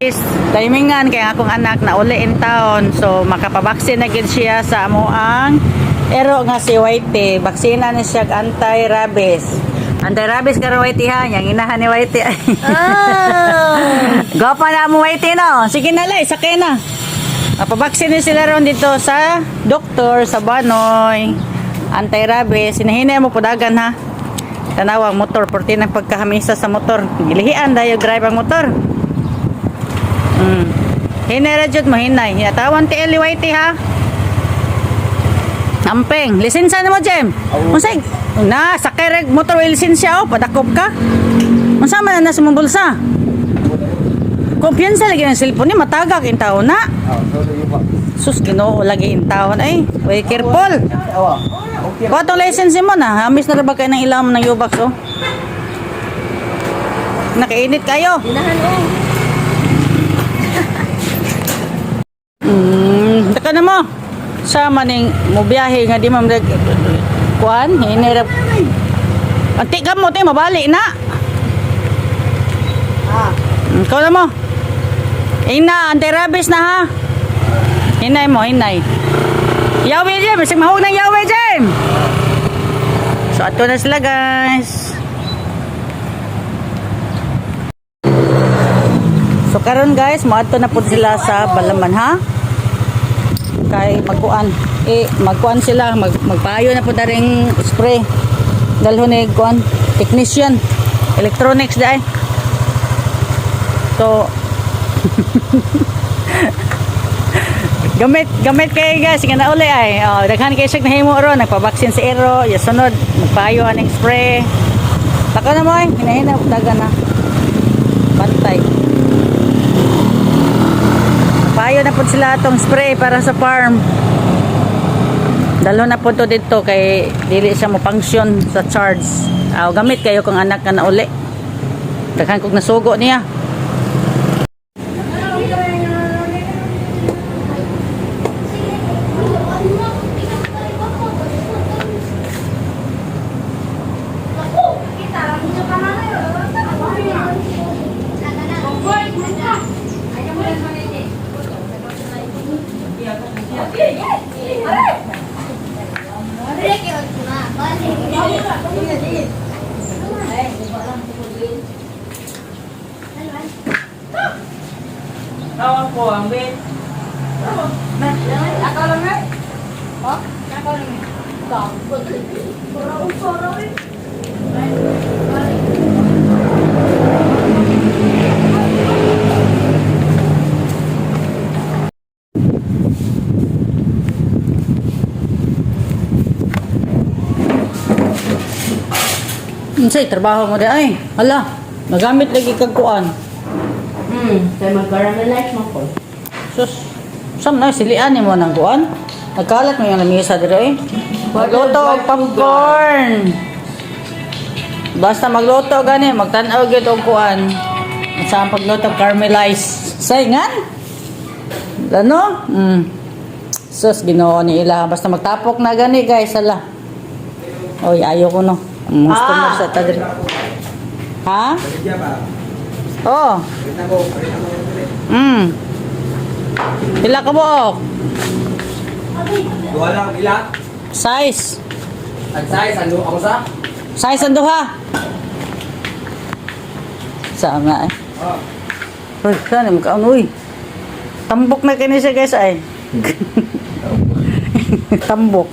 Timingan kay akong anak na uli in town, so makapabaksin na gid siya sa amoang ero nga si Whitey. Baksina ni siya anti-rabies. Anti-rabies karo Whitey ha, yang inahan ni Whitey. Gapa na mo Whitey no. Sige na lay, sakay na. Mapabaksin ni sila ron dito sa doktor sa Banoy. Anti-rabies, sinahinay mo pudagan ha. Tanawang motor, porti ng pagkahamisa sa motor. Gilihian dayo drive ang motor. Hinay ra jud mo hinay. Yatawan ti Eli Whitey ha. Ampeng, lisensya mo Jem. Unsay? Na sakay reg motor with lisensya padakop ka. Unsa man na sa mong bulsa? Kumpiyansa lagi ng cellphone ni matagak in taon na. Sus Ginoo lagi in taon ay. Way careful. Patong license mo na. Hamis na ra ba kay nang ilam ng Ubax oh. Nakainit kayo. Daka na mo. Sa maning mo biyahe nga di man kuan, hinirap. Anti ka mo tay mabali na. Ikaw na mo. Ina, anti-rabies na ha. Hinay mo, hinay. Yawe Jem, bisig mahog ng yawe Jem. So ato na sila guys. So karon guys, moadto na pud sila sa Balaman ha. Kay magkuan sila, magpayo na pud daring spray. Dalhon ni kuan, technician, electronics dai. So gamit kay guys, nga na uli ay. Daghan kay siya nahimo ron, nagpabaksin si Ero, ya sunod magpayo aning spray. Taka na mo ay, hinahina dagan na. Bantay. Payo na po sila itong spray para sa farm. Dalo na po to dito kay dili siya mo function sa charge. Gamit kayo kung anak ka na uli. Daghan kog nasugo niya. Tawag po ang bed. Ako lang eh. Oh, ako lang eh. Parang eh. Unsay trabaho mo di ay? Hala, nagamit lagi kag kuan. Kaya mag-caramelize mo ko. Sus, sam na silian mo nang kuan. Nagkalat mo yung lamisa dire eh. Magluto og popcorn. Basta magluto gani, magtan-aw gyud og kuan. Sa pagluto caramelize. Sayngan? Ano? Sus, Ginoo ni ila. Basta magtapok na gani guys, hala. Oy, ayo ko no. Gusto mo sa tadri. Ha? Oh. Pila ka buok? Dua lang, ila. Size. Ang size, ano ako sa? Size ang duha. Saan nga eh? Uy, saan eh? Magkaan, uy. Tambok na kini siya guys ay. Tambok.